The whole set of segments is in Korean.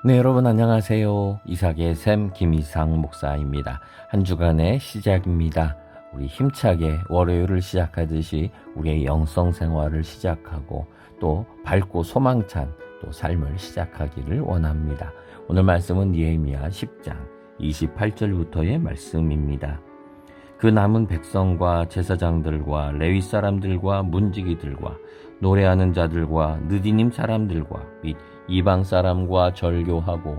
네, 여러분 안녕하세요. 이삭의 샘 김이상 목사입니다. 한 주간의 시작입니다. 우리 힘차게 월요일을 시작하듯이 우리의 영성 생활을 시작하고 또 밝고 소망찬 또 삶을 시작하기를 원합니다. 오늘 말씀은 예레미야 10장 28절부터의 말씀입니다. 그 남은 백성과 제사장들과 레위 사람들과 문지기들과 노래하는 자들과 느디님 사람들과 및 이방 사람과 절교하고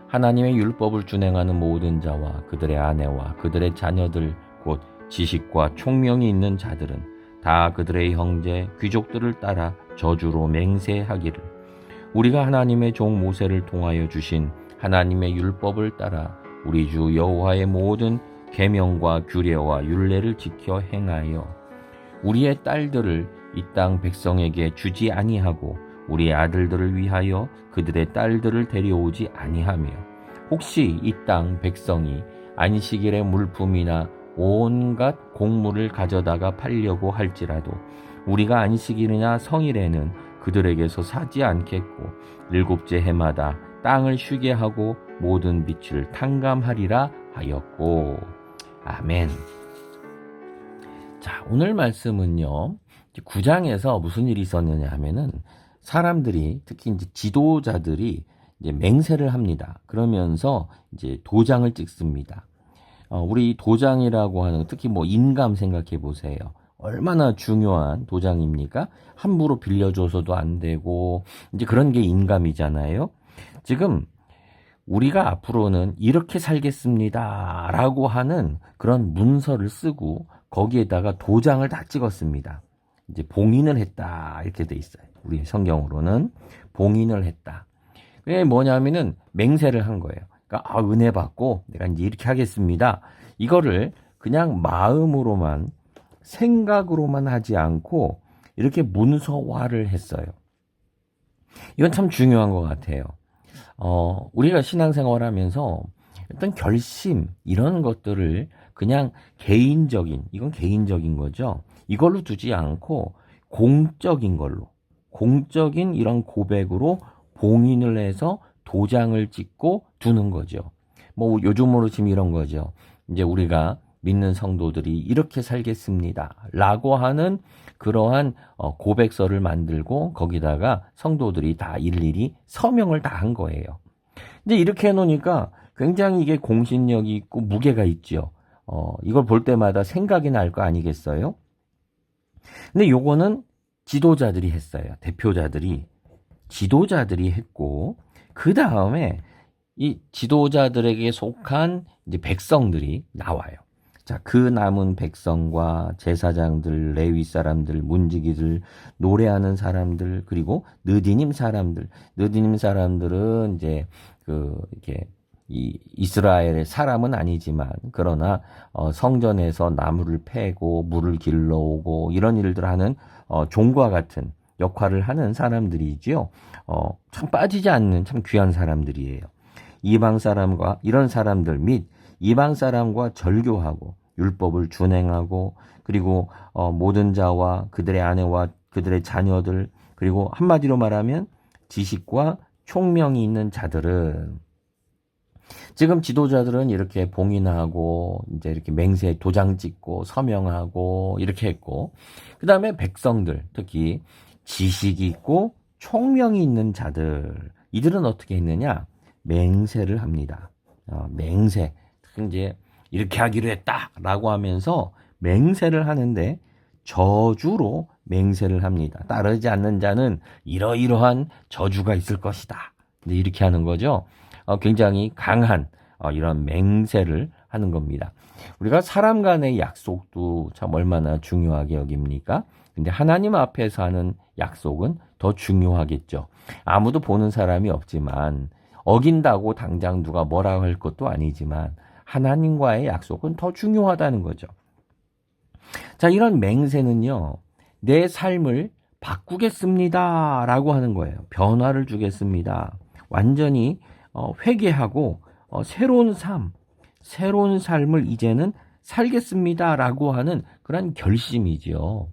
하나님의 율법을 준행하는 모든 자와 그들의 아내와 그들의 자녀들 곧 지식과 총명이 있는 자들은 다 그들의 형제 귀족들을 따라 저주로 맹세하기를 우리가 하나님의 종 모세를 통하여 주신 하나님의 율법을 따라 우리 주 여호와의 모든 계명과 규례와 율례를 지켜 행하여 우리의 딸들을 이 땅 백성에게 주지 아니하고 우리의 아들들을 위하여 그들의 딸들을 데려오지 아니하며 혹시 이 땅 백성이 안식일의 물품이나 온갖 곡물을 가져다가 팔려고 할지라도 우리가 안식일이나 성일에는 그들에게서 사지 않겠고 일곱째 해마다 땅을 쉬게 하고 모든 빛을 탕감하리라 하였고. 아멘. 자, 오늘 말씀은요, 9장에서 무슨 일이 있었느냐 하면은 사람들이 특히 이제 지도자들이 이제 맹세를 합니다. 그러면서 이제 도장을 찍습니다. 우리 도장이라고 하는 특히 뭐 인감 생각해 보세요. 얼마나 중요한 도장입니까? 함부로 빌려줘서도 안 되고 이제 그런 게 인감이잖아요. 지금 우리가 앞으로는 이렇게 살겠습니다 라고 하는 그런 문서를 쓰고 거기에다가 도장을 다 찍었습니다. 이제 봉인을 했다 이렇게 돼 있어요. 우리 성경으로는 봉인을 했다. 그게 뭐냐면은 맹세를 한 거예요. 그러니까 은혜 받고 내가 이제 이렇게 하겠습니다. 이거를 그냥 마음으로만 생각으로만 하지 않고 이렇게 문서화를 했어요. 이건 참 중요한 것 같아요. 우리가 신앙생활 하면서 어떤 결심, 이런 것들을 그냥 이건 개인적인 거죠. 이걸로 두지 않고 공적인 걸로, 공적인 이런 고백으로 봉인을 해서 도장을 찍고 두는 거죠. 뭐 요즘으로 지금 이런 거죠. 이제 우리가 믿는 성도들이 이렇게 살겠습니다 라고 하는 그러한 고백서를 만들고 거기다가 성도들이 다 일일이 서명을 다 한 거예요. 이제 이렇게 해놓으니까 굉장히 이게 공신력이 있고 무게가 있죠. 이걸 볼 때마다 생각이 날 거 아니겠어요? 근데 요거는 지도자들이 했어요. 지도자들이 했고, 그 다음에 이 지도자들에게 속한 이제 백성들이 나와요. 자, 그 남은 백성과 제사장들, 레위 사람들, 문지기들, 노래하는 사람들, 그리고 느디님 사람들은 이제 이렇게 이 이스라엘의 사람은 아니지만 그러나 성전에서 나무를 패고 물을 길러오고 이런 일들 하는 종과 같은 역할을 하는 사람들이지요. 참 빠지지 않는 참 귀한 사람들이에요. 이방 사람과 이런 사람들 및 이방 사람과 절교하고 율법을 준행하고 그리고 모든 자와 그들의 아내와 그들의 자녀들 그리고 한마디로 말하면 지식과 총명이 있는 자들은 지금 지도자들은 이렇게 봉인하고 이제 이렇게 맹세 도장 찍고 서명하고 이렇게 했고 그 다음에 백성들 특히 지식이 있고 총명이 있는 자들 이들은 어떻게 했느냐 맹세를 합니다. 맹세 이제 이렇게 하기로 했다라고 하면서 맹세를 하는데 저주로 맹세를 합니다. 따르지 않는 자는 이러이러한 저주가 있을 것이다. 이렇게 하는 거죠. 굉장히 강한 이런 맹세를 하는 겁니다. 우리가 사람 간의 약속도 참 얼마나 중요하게 여깁니까? 근데 하나님 앞에서 하는 약속은 더 중요하겠죠. 아무도 보는 사람이 없지만 어긴다고 당장 누가 뭐라고 할 것도 아니지만 하나님과의 약속은 더 중요하다는 거죠. 자, 이런 맹세는요. 내 삶을 바꾸겠습니다 라고 하는 거예요. 변화를 주겠습니다. 완전히 회개하고 새로운 삶을 이제는 살겠습니다 라고 하는 그런 결심이지요.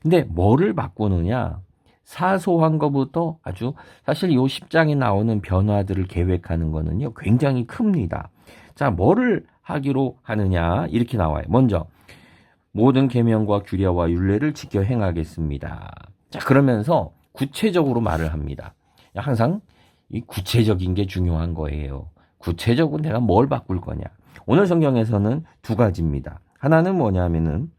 근데 뭐를 바꾸느냐? 사소한 것부터 아주 사실 이 10장에 나오는 변화들을 계획하는 거는요, 굉장히 큽니다. 자, 뭐를 하기로 하느냐 이렇게 나와요. 먼저 모든 계명과 규례와 율례를 지켜 행하겠습니다. 자, 그러면서 구체적으로 말을 합니다. 항상 이 구체적인 게 중요한 거예요. 구체적으로 내가 뭘 바꿀 거냐. 오늘 성경에서는 두 가지입니다. 하나는 뭐냐면은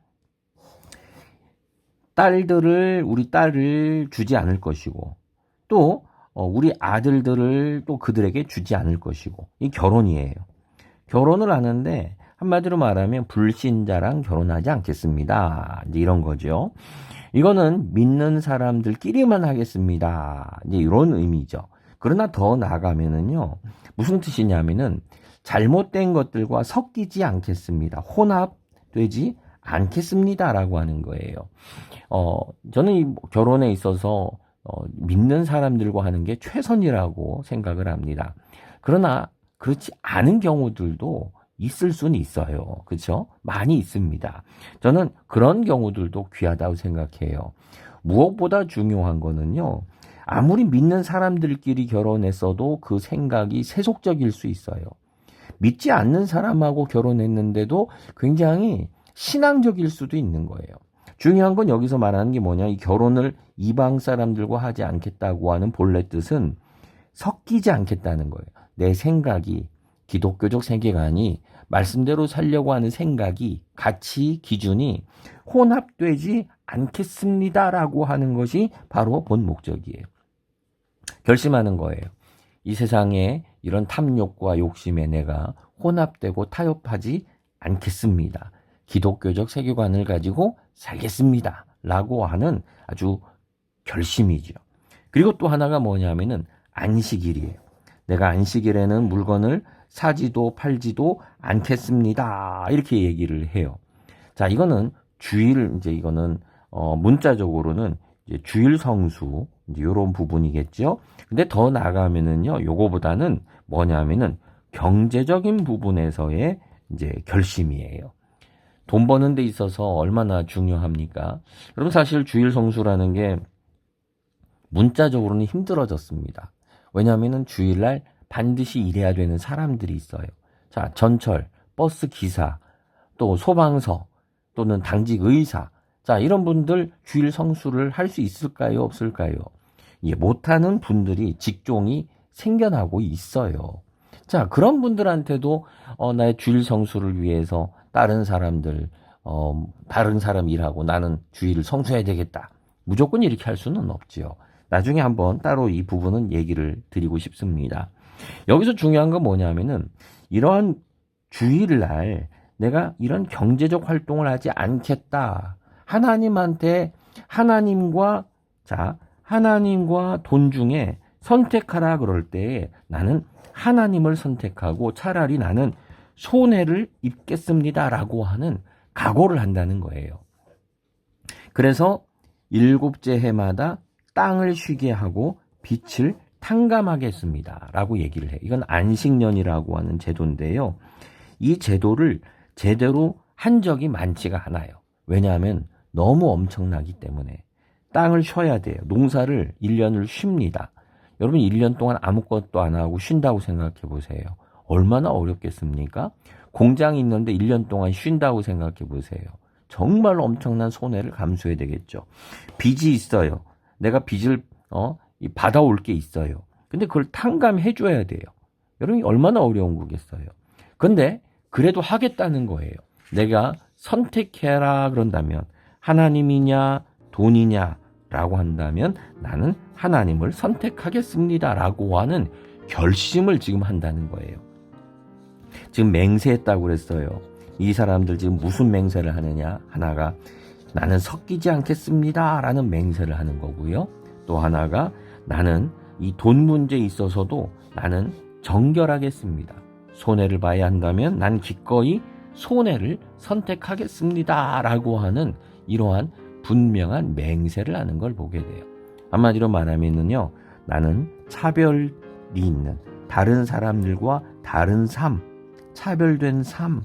우리 딸을 주지 않을 것이고, 또 우리 아들들을 또 그들에게 주지 않을 것이고, 이 결혼이에요. 결혼을 하는데 한마디로 말하면 불신자랑 결혼하지 않겠습니다. 이제 이런 거죠. 이거는 믿는 사람들끼리만 하겠습니다. 이제 이런 의미죠. 그러나 더 나아가면은요, 무슨 뜻이냐면은 잘못된 것들과 섞이지 않겠습니다. 혼합되지 않겠습니다라고 하는 거예요. 저는 이 결혼에 있어서 믿는 사람들과 하는 게 최선이라고 생각을 합니다. 그러나 그렇지 않은 경우들도 있을 수는 있어요. 그렇죠? 많이 있습니다. 저는 그런 경우들도 귀하다고 생각해요. 무엇보다 중요한 거는요, 아무리 믿는 사람들끼리 결혼했어도 그 생각이 세속적일 수 있어요. 믿지 않는 사람하고 결혼했는데도 굉장히 신앙적일 수도 있는 거예요. 중요한 건 여기서 말하는 게 뭐냐, 이 결혼을 이방 사람들과 하지 않겠다고 하는 본래 뜻은 섞이지 않겠다는 거예요. 내 생각이, 기독교적 세계관이, 말씀대로 살려고 하는 생각이, 가치, 기준이 혼합되지 않겠습니다라고 하는 것이 바로 본 목적이에요. 결심하는 거예요. 이 세상에 이런 탐욕과 욕심에 내가 혼합되고 타협하지 않겠습니다. 기독교적 세계관을 가지고 살겠습니다. 라고 하는 아주 결심이죠. 그리고 또 하나가 뭐냐면은 안식일이에요. 내가 안식일에는 물건을 사지도 팔지도 않겠습니다. 이렇게 얘기를 해요. 자, 이거는 이거는 문자적으로는 이제 주일 성수, 이제 요런 부분이겠죠. 근데 더 나가면은요, 요거보다는 뭐냐면은 경제적인 부분에서의 이제 결심이에요. 돈 버는 데 있어서 얼마나 중요합니까? 여러분, 사실 주일 성수라는 게 문자적으로는 힘들어졌습니다. 왜냐하면은 주일날 반드시 일해야 되는 사람들이 있어요. 자, 전철, 버스 기사, 또 소방서, 또는 당직 의사. 자, 이런 분들 주일 성수를 할 수 있을까요? 없을까요? 예, 못하는 분들이 직종이 생겨나고 있어요. 자, 그런 분들한테도 나의 주일 성수를 위해서 다른 사람 일하고 나는 주일을 성수해야 되겠다. 무조건 이렇게 할 수는 없지요. 나중에 한번 따로 이 부분은 얘기를 드리고 싶습니다. 여기서 중요한 건 뭐냐면은 이러한 주일날 내가 이런 경제적 활동을 하지 않겠다. 하나님과 돈 중에 선택하라 그럴 때 나는 하나님을 선택하고 차라리 나는 손해를 입겠습니다라고 하는 각오를 한다는 거예요. 그래서 7째 해마다 땅을 쉬게 하고 빛을 탕감하겠습니다 라고 얘기를 해요. 이건 안식년이라고 하는 제도인데요. 이 제도를 제대로 한 적이 많지가 않아요. 왜냐하면 너무 엄청나기 때문에. 땅을 쉬어야 돼요. 농사를 1년을 쉽니다. 여러분 1년 동안 아무것도 안 하고 쉰다고 생각해 보세요. 얼마나 어렵겠습니까? 공장이 있는데 1년 동안 쉰다고 생각해 보세요. 정말 엄청난 손해를 감수해야 되겠죠. 빚이 있어요. 내가 빚을 받아올 게 있어요. 근데 그걸 탕감해 줘야 돼요. 여러분 얼마나 어려운 거겠어요. 근데 그래도 하겠다는 거예요. 내가 선택해라 그런다면 하나님이냐 돈이냐 라고 한다면 나는 하나님을 선택하겠습니다 라고 하는 결심을 지금 한다는 거예요. 지금 맹세했다고 그랬어요. 이 사람들 지금 무슨 맹세를 하느냐? 하나가 나는 섞이지 않겠습니다 라는 맹세를 하는 거고요. 또 하나가 나는 이 돈 문제에 있어서도 나는 정결하겠습니다. 손해를 봐야 한다면 난 기꺼이 손해를 선택하겠습니다 라고 하는 이러한 분명한 맹세를 하는 걸 보게 돼요. 한마디로 말하면요, 나는 차별이 있는 다른 사람들과 다른 삶, 차별된 삶,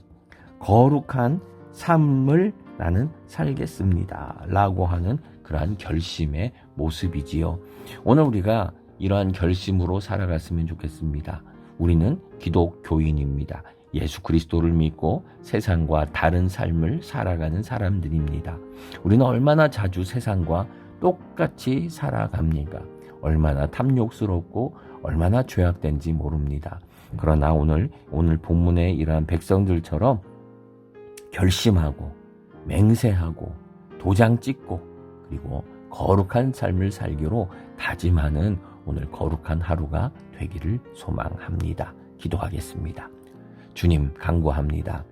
거룩한 삶을 나는 살겠습니다 라고 하는 그러한 결심의 모습이지요. 오늘 우리가 이러한 결심으로 살아갔으면 좋겠습니다. 우리는 기독교인입니다. 예수 그리스도를 믿고 세상과 다른 삶을 살아가는 사람들입니다. 우리는 얼마나 자주 세상과 똑같이 살아갑니까? 얼마나 탐욕스럽고 얼마나 죄악된지 모릅니다. 그러나 오늘 본문의 이러한 백성들처럼 결심하고 맹세하고 도장 찍고 그리고 거룩한 삶을 살기로 다짐하는 오늘 거룩한 하루가 되기를 소망합니다. 기도하겠습니다. 주님, 간구합니다.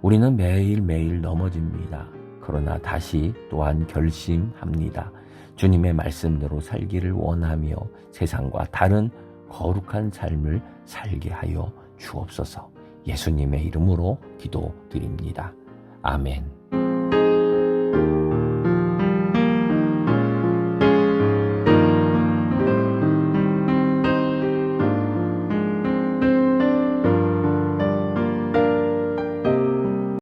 우리는 매일매일 넘어집니다. 그러나 다시 또한 결심합니다. 주님의 말씀대로 살기를 원하며 세상과 다른 거룩한 삶을 살게 하여 주옵소서. 예수님의 이름으로 기도드립니다. 아멘.